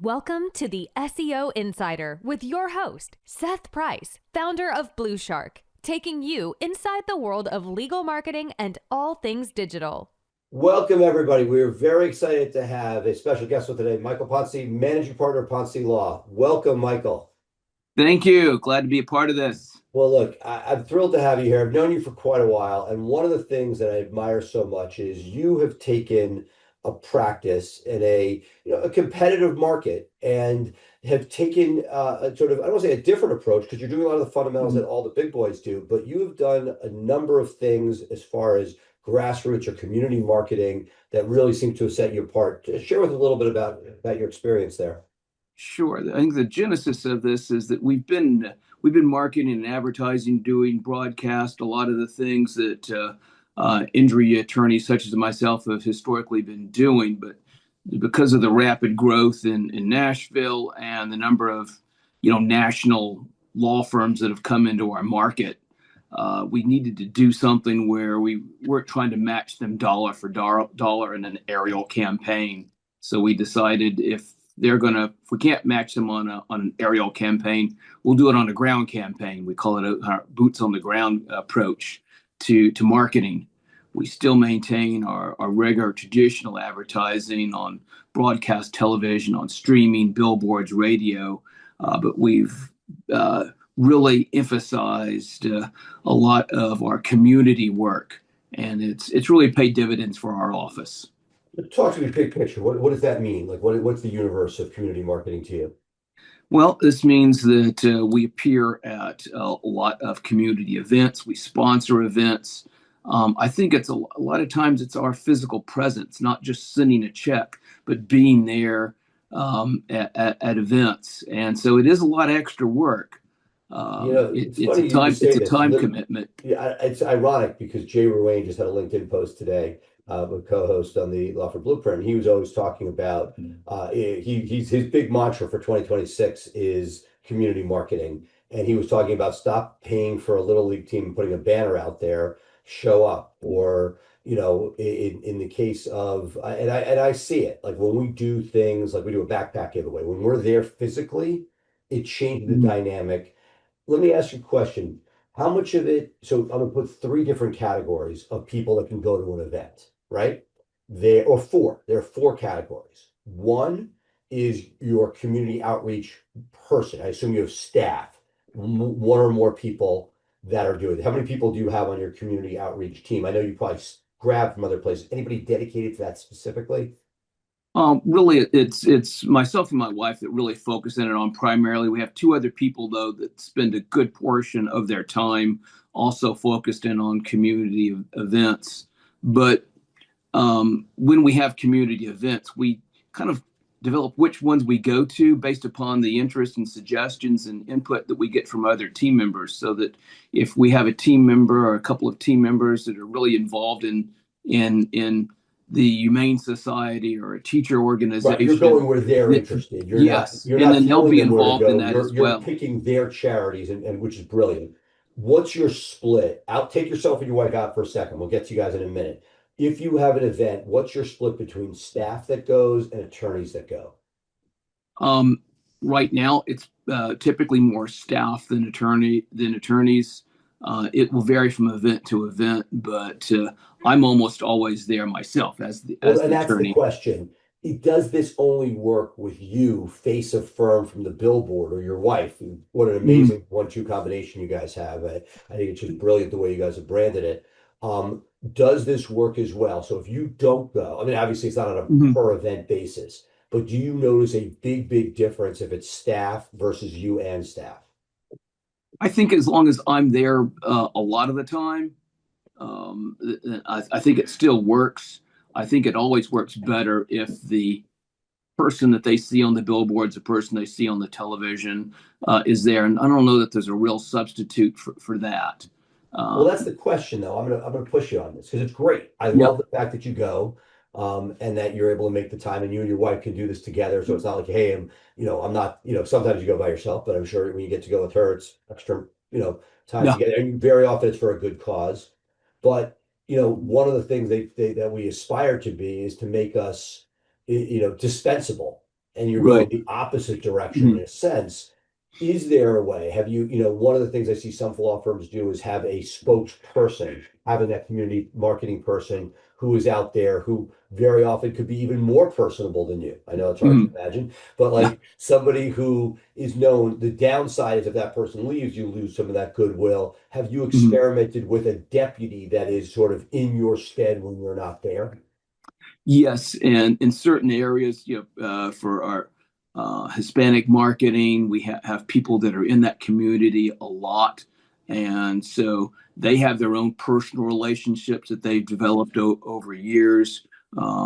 Welcome to the SEO Insider with your host, Seth Price, founder of BluShark, taking you inside the world of legal marketing and all things digital. Welcome, everybody. We are very excited to have a special guest with today, Michael Ponce, managing partner of Ponce Law. Welcome, Michael. Thank you. Glad to be a part of this. Well, look, I'm thrilled to have you here. I've known you for quite a while, and one of the things that I admire so much is you have taken a practice in a competitive market and have taken a sort of, I don't want to say a different approach because you're doing a lot of the fundamentals that all the big boys do, but you have done a number of things as far as grassroots or community marketing that really seem to have set you apart. Share with us a little bit about your experience there. Sure. I think the genesis of this is that we've been marketing and advertising, doing broadcast, a lot of the things that injury attorneys such as myself have historically been doing. But because of the rapid growth in Nashville and the number of national law firms that have come into our market, we needed to do something where we weren't trying to match them dollar for dollar in an aerial campaign. So we decided if we can't match them on an aerial campaign, we'll do it on a ground campaign. We call it a boots on the ground approach to marketing. We still maintain our regular traditional advertising on broadcast television, on streaming, billboards, radio, but we've really emphasized a lot of our community work, and it's really paid dividends for our office. Talk to me big picture. What does that mean? Like, what's the universe of community marketing to you? Well, this means that we appear at a lot of community events. We sponsor events. I think it's a lot of times it's our physical presence, not just sending a check, but being there at events. And so it is a lot of extra work. It's a time commitment. Yeah, it's ironic because Jay Ruane just had a LinkedIn post today, a co-host on the Law for Blueprint. He was always talking about his big mantra for 2026 is community marketing, and he was talking about stop paying for a little league team and putting a banner out there, show up, or in the case of and I see it, like when we do things like we do a backpack giveaway, when we're there physically, it changes the dynamic. Let me ask you a question. How much of it, so I'm gonna put three different categories of people that can go to an event, right? There are four categories. One is your community outreach person. I assume you have staff, one or more people that are doing it. How many people do you have on your community outreach team? I know you probably grab from other places. Anybody dedicated to that specifically? Really, it's myself and my wife that really focus in it on primarily. We have two other people, though, that spend a good portion of their time also focused in on community events. But when we have community events, we kind of develop which ones we go to based upon the interest and suggestions and input that we get from other team members. So that if we have a team member or a couple of team members that are really involved in the Humane Society or a teacher organization. Right, you're going where they're interested. Yes, and then they'll be involved in that as well. You're picking their charities, and which is brilliant. What's your split? Take yourself and your wife out for a second. We'll get to you guys in a minute. If you have an event, what's your split between staff that goes and attorneys that go? Right now, it's typically more staff than attorneys. It will vary from event to event, but I'm almost always there myself as the that's attorney. The question. Does this only work with you, face of firm from the billboard, or your wife? What an amazing 1-2 combination you guys have. I think it's just brilliant the way you guys have branded it. Does this work as well? So if you don't go, I mean, obviously it's not on a per event basis, but do you notice a big difference if it's staff versus you and staff? I think as long as I'm there a lot of the time, I think it still works. I think it always works better if the person that they see on the billboards, the person they see on the television is there. And I don't know that there's a real substitute for that. Well, that's the question, though. I'm gonna push you on this because it's great. I love the fact that you go, and that you're able to make the time, and you and your wife can do this together. So it's not like, hey, I'm not. Sometimes you go by yourself, but I'm sure when you get to go with her, it's extra, time together. And very often it's for a good cause. But one of the things that we aspire to be is to make us, dispensable. and you're Right. going the opposite direction in a sense. Is there a way? Have you, one of the things I see some law firms do is have a spokesperson, having that community marketing person who is out there who very often could be even more personable than you. I know it's hard to imagine, but Yeah. like somebody who is known, the downside is if that person leaves, you lose some of that goodwill. Have you experimented with a deputy that is sort of in your stead when you're not there? Yes, and in certain areas, for our Hispanic marketing, we have people that are in that community a lot, and so they have their own personal relationships that they've developed over years,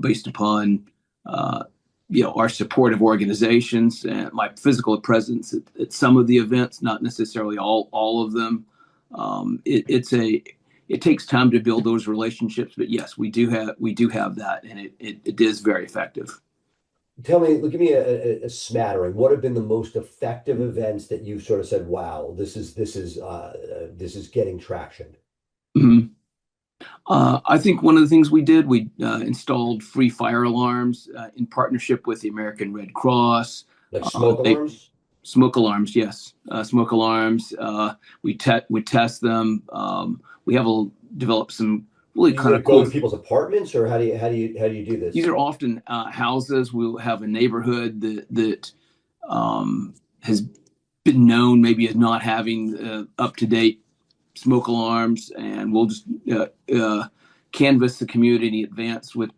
based upon our supportive organizations and my physical presence at some of the events, not necessarily all of them. It takes time to build those relationships, but yes, we do have that, and it is very effective. Tell me, give me a smattering. What have been the most effective events that you've sort of said, "Wow, this is getting traction"? Mhm. I think one of the things we did, we installed free fire alarms in partnership with the American Red Cross. Like smoke They alarms? Smoke alarms, yes, smoke alarms. We test them. We have developed some really You kind like of go cool. to people's apartments, or how do you do These this? are often houses. We'll have a neighborhood that has been known maybe as not having up to date smoke alarms, and we'll just canvass the community in advance with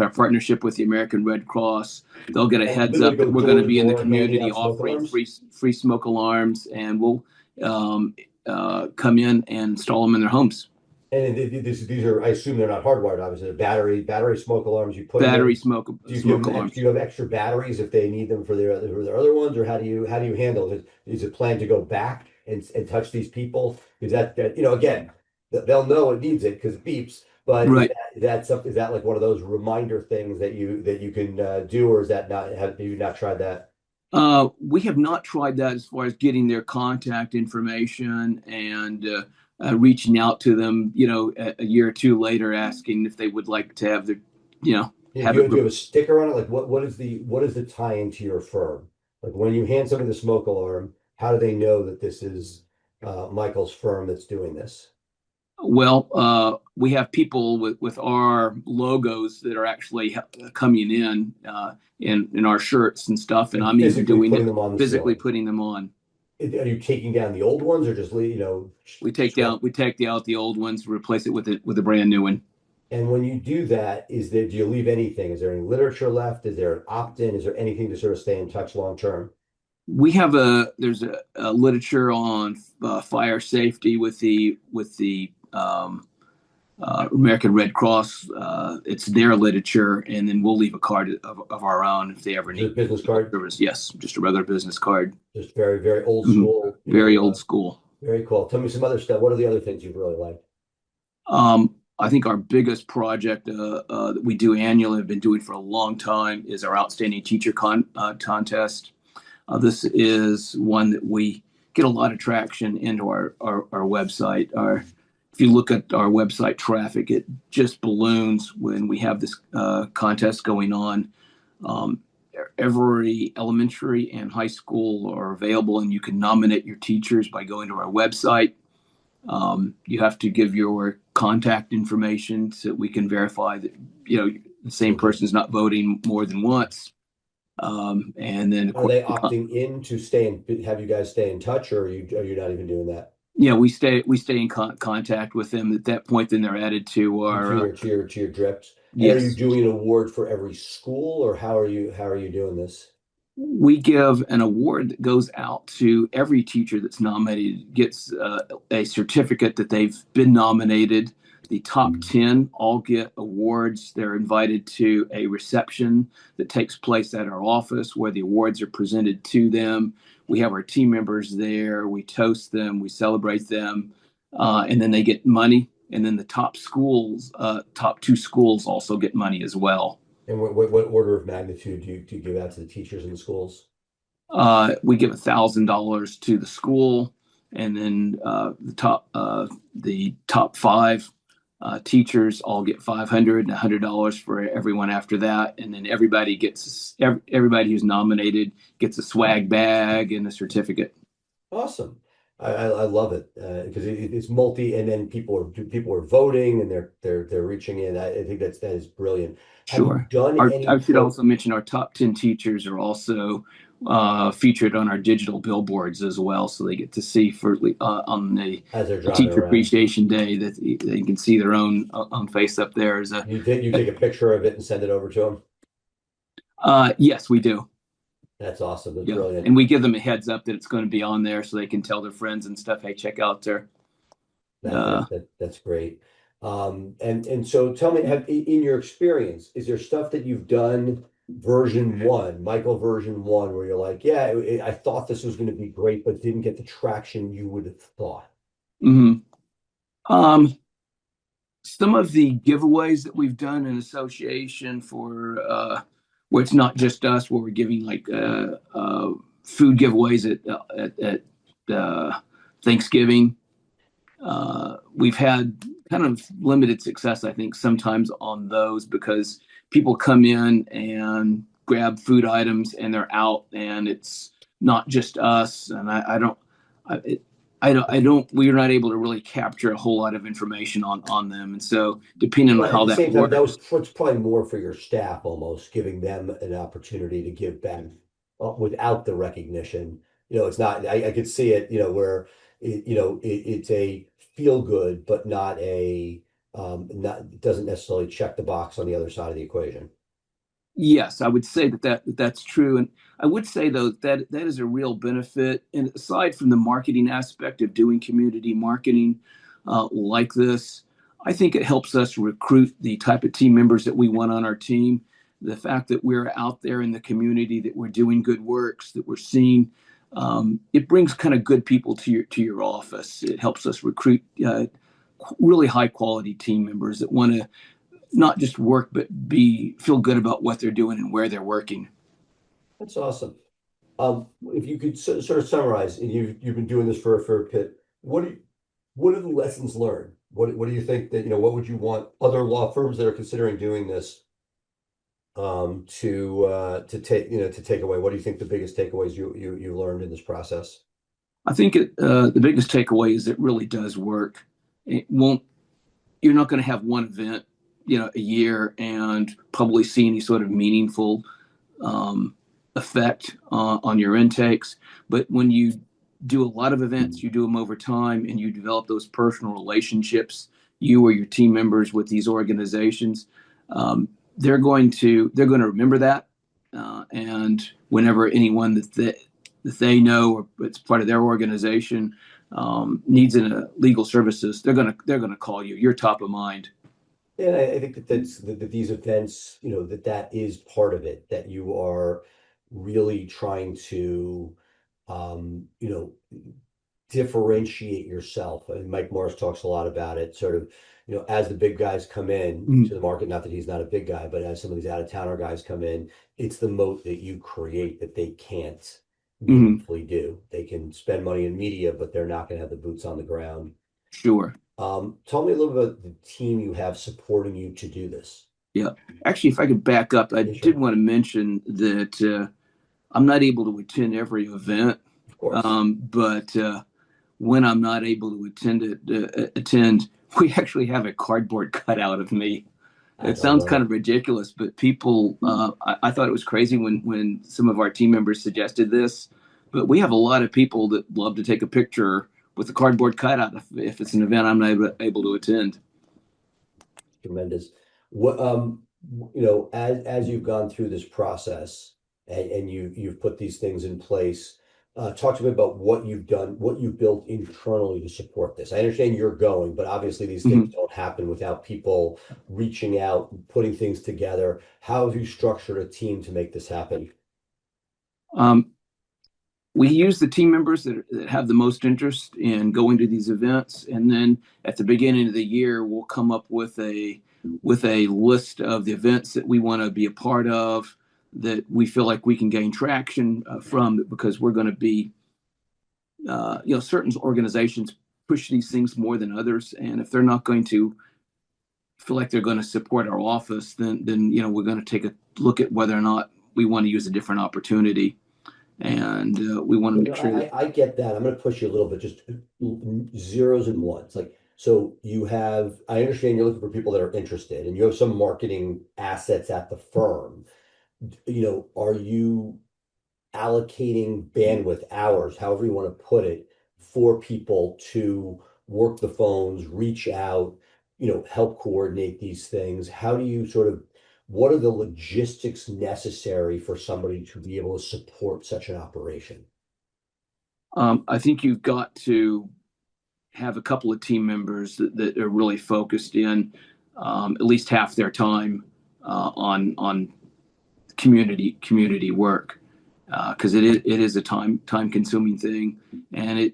our partnership with the American Red Cross. They'll get a And heads literally up that go we're going door to to be in the door handing community out smoke offering alarms? free smoke alarms, and we'll um, come in and install them in their homes. And these are, I assume they're not hardwired, obviously. They're battery smoke alarms. You put them Battery in. smoke Do you give smoke them do alarms. you have extra batteries if they need them for their other ones, or how do you handle it? Is it planned to go back and touch these people? Because that again, they'll know it needs it because it beeps. But Right. is that like one of those reminder things that you can do, or is that not have you not tried that? We have not tried that as far as getting their contact information and reaching out to them, a year or two later, asking if they would like to have Yeah, have it. do you have a sticker on it? Like what is the tie into your firm? Like when you hand somebody the smoke alarm, how do they know that this is Michael's firm that's doing this? Well, we have people with our logos that are actually coming in our shirts and stuff, and And I'm even physically doing putting it, them on the physically ceiling. putting them on. Are you taking down the old ones or just scrap? We take out the old ones, replace it with a brand new one. And when you do that, do you leave anything? Is there any literature left? Is there an opt-in? Is there anything to sort of stay in touch long term? We have there's a literature on fire safety with the American Red Cross. It's their literature, and then we'll leave a card of our own if they ever Is it a need business card? service. Yes, just a regular business card. Just very, very old Mhm. school, Very old school. very cool. Tell me some other stuff. What are the other things you've really liked? I think our biggest project that we do annually, have been doing for a long time, is our Outstanding Teacher Contest. This is one that we get a lot of traction into our website. If you look at our website traffic, it just balloons when we have this contest going on. Um, every elementary and high school are available, and you can nominate your teachers by going to our website. You have to give your contact information so that we can verify that the same person is not voting more than once. And then, of Are course, they opting in to have you guys stay in touch, or are you not even doing that? we stay in contact with them. At that point, then they're added to To our your drips? And are you yes. doing an award for every school, or how are you doing this? We give an award that goes out to every teacher that's nominated, gets a certificate that they've been nominated. The top 10 all get awards. They're invited to a reception that takes place at our office where the awards are presented to them. We have our team members there. We toast them. We celebrate them. And then they get money. And then the top two schools also get money as well. And what order of magnitude do you give out to the teachers in the schools? We give $1,000 to the school, and then the top five Teachers all get $500 and $100 for everyone after that, and then everybody who's nominated gets a swag bag and a certificate. Awesome. I love it because it's multi, and then people are voting and they're reaching in. I think that is brilliant. Have you Sure. done any? I should also mention our top 10 teachers are also featured on our digital billboards as well, so they get to see on the As they're driving Teacher around? Appreciation Day that they can see their own face up there as a. You take a picture of it and send it over to them? Yes, we do. That's awesome. That's Yeah, brilliant. and we give them a heads up that it's going to be on there, so they can tell their friends and stuff. Hey, check out their. That's great. And so tell me, in your experience, is there stuff that you've done version 1, Michael version 1, where you're like, yeah, I thought this was going to be great, but didn't get the traction you would have thought? Mm-hmm. Some of the giveaways that we've done in association for where it's not just us, where we're giving like food giveaways at Thanksgiving. We've had kind of limited success, I think, sometimes on those because people come in and grab food items and they're out, and it's not just us. And we're not able to really capture a whole lot of information on them. And so depending on how that works. That was probably more for your staff, almost giving them an opportunity to give back without the recognition. It's not, I could see it, where it's a feel good, but not it doesn't necessarily check the box on the other side of the equation. Yes, I would say that's true. And I would say, though, that is a real benefit. And aside from the marketing aspect of doing community marketing like this, I think it helps us recruit the type of team members that we want on our team. The fact that we're out there in the community, that we're doing good works, that we're seen, it brings kind of good people to your office. It helps us recruit really high quality team members that want to not just work, but feel good about what they're doing and where they're working. That's awesome. If you could sort of summarize, and you've been doing this for a bit, what are the lessons learned? What do you think that, what would you want other law firms that are considering doing this to take away? What do you think the biggest takeaways you learned in this process? I think the biggest takeaway is it really does work. You're not going to have one event, a year and probably see any sort of meaningful effect on your intakes. But when you do a lot of events, you do them over time, and you develop those personal relationships, you or your team members with these organizations, they're going to remember that. And whenever anyone that they know or it's part of their organization needs legal services, they're gonna call you. You're top of mind. And I think that these events, that is part of it, that you are really trying to, differentiate yourself. And Mike Morris talks a lot about it, sort of, as the big guys come in to the market, not that he's not a big guy, but as some of these out-of-towner guys come in, it's the moat that you create that they can't meaningfully do. They can spend money in media, but they're not going to have the boots on the ground. Sure. Tell me a little bit about the team you have supporting you to do this. Yeah. Actually, if I could back up, I did want to mention that I'm not able to attend every event. Of course. But when I'm not able to attend, we actually have a cardboard cutout of me. It sounds kind of ridiculous, but people, I thought it was crazy when some of our team members suggested this, but we have a lot of people that love to take a picture with the cardboard cutout if it's an event I'm not able to attend. Tremendous. What, as you've gone through this process and you've put these things in place, talk to me about what you've done, what you've built internally to support this. I understand you're going, but obviously these things don't happen without people reaching out, putting things together. How have you structured a team to make this happen? We use the team members that have the most interest in going to these events, and then at the beginning of the year, we'll come up with a list of the events that we want to be a part of, that we feel like we can gain traction from, because we're going to be, certain organizations push these things more than others, and if they're not going to feel like they're going to support our office, then we're going to take a look at whether or not we want to use a different opportunity, and we want to make sure that. I get that. I'm going to push you a little bit, just zeros and ones. Like, so I understand you're looking for people that are interested and you have some marketing assets at the firm. Are you allocating bandwidth hours, however you want to put it, for people to work the phones, reach out, help coordinate these things? What are the logistics necessary for somebody to be able to support such an operation? I think you've got to have a couple of team members that are really focused in at least half their time on community work, because it is a time consuming thing, and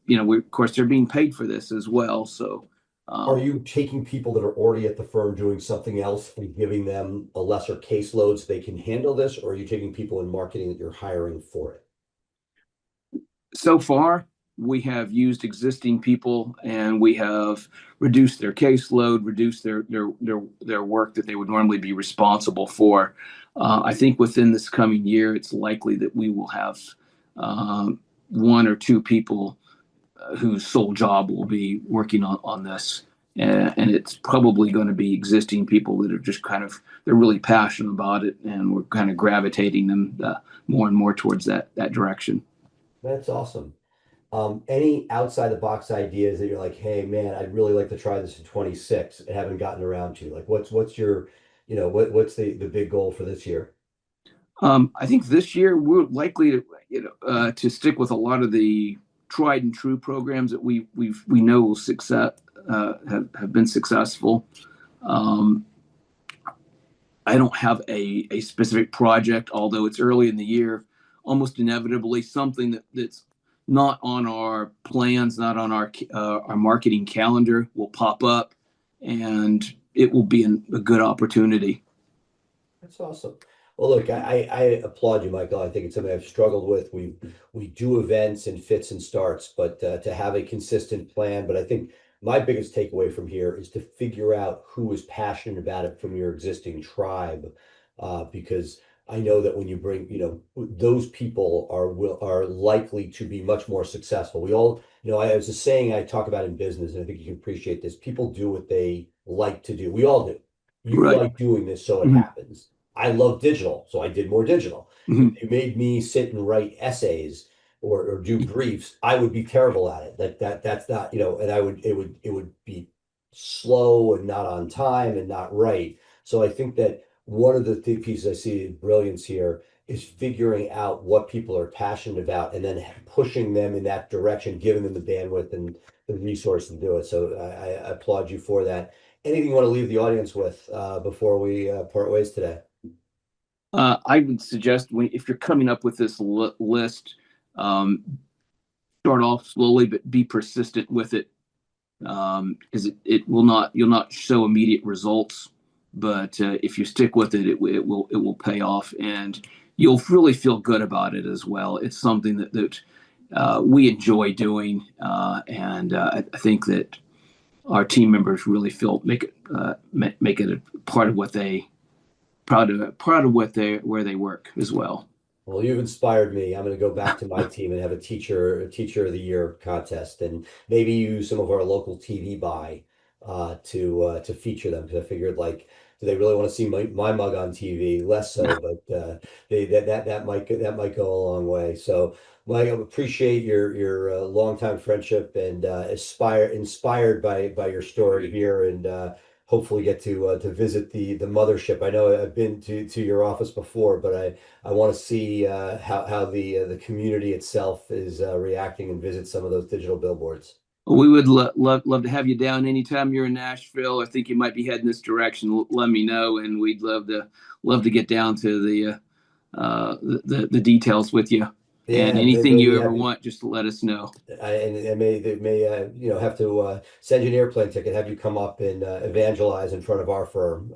of course they're being paid for this as well. So Are you taking people that are already at the firm doing something else and giving them a lesser caseload so they can handle this, or are you taking people in marketing that you're hiring for it? so far we have used existing people, and we have reduced their caseload, reduced their work that they would normally be responsible for. I think within this coming year, it's likely that we will have one or two people whose sole job will be working on this. And it's probably going to be existing people that are just they're really passionate about it, and we're kind of gravitating them more and more towards that direction. That's awesome. Any outside the box ideas that you're like, hey man, I'd really like to try this in 26 and haven't gotten around to? Like, what's your, what's the big goal for this year? I think this year we're likely to stick with a lot of the tried and true programs that we know will have been successful. I don't have a specific project, although it's early in the year. Almost inevitably, something that's not on our plans, not on our marketing calendar, will pop up, and it will be a good opportunity. That's awesome. Well, look, I applaud you, Michael. I think it's something I've struggled with. We do events and fits and starts, but to have a consistent plan. But I think my biggest takeaway from here is to figure out who is passionate about it from your existing tribe, because I know that when you bring, those people are likely to be much more successful. We all, I was a saying I talk about in business, and I think you can appreciate this. People do what they like to do. We all do. You Right. like doing this, so it Mhm. happens. I love digital, so I did more digital. Mhm. If you made me sit and write essays or do briefs, I would be terrible at it. That's not, and it would be slow and not on time and not right. So I think that one of the pieces I see brilliance here is figuring out what people are passionate about and then pushing them in that direction, giving them the bandwidth and the resource to do it. So I applaud you for that. Anything you want to leave the audience with before we part ways today? I would suggest if you're coming up with this list, start off slowly, but be persistent with it, because you'll not show immediate results, but if you stick with it, it will pay off, and you'll really feel good about it as well. It's something that we enjoy doing, and I think that our team members really make it a part of what they proud of where they work as well. Well, you've inspired me. I'm going to go back to my team and have a teacher of the year contest, and maybe use some of our local TV buy to feature them, because I figured, like, do they really want to see my mug on TV? Less so, but that might go a long way. So, Mike, I appreciate your longtime friendship, and inspired by your story here, and hopefully get to visit the mothership. I know I've been to your office before, but I want to see how the community itself is reacting, and visit some of those digital billboards. We would love to have you down anytime you're in Nashville. I think you might be heading this direction. Let me know, and we'd love to get down to the details with you. Yeah, And anything you ever happy. want, just let us know. And they may have to send you an airplane ticket, have you come up and evangelize in front of our firm.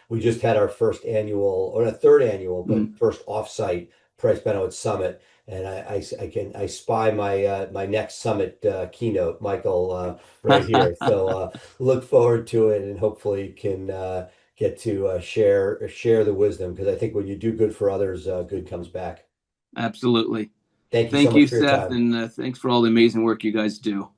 We just had our first annual, or a third annual, but Mhm. first offsite Price Benowitz Summit, and I spy my next summit keynote, Michael, right here. So look forward to it, and hopefully can get to share the wisdom, because I think when you do good for others, good comes back. Absolutely. Thank you so Thank much you, for your Seth, time. and thanks for all the amazing work you guys do.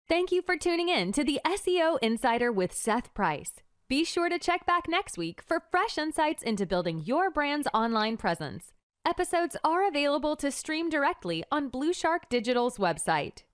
Thank you for tuning in to the SEO Insider with Seth Price. Be sure to check back next week for fresh insights into building your brand's online presence. Episodes are available to stream directly on BluShark Digital's website.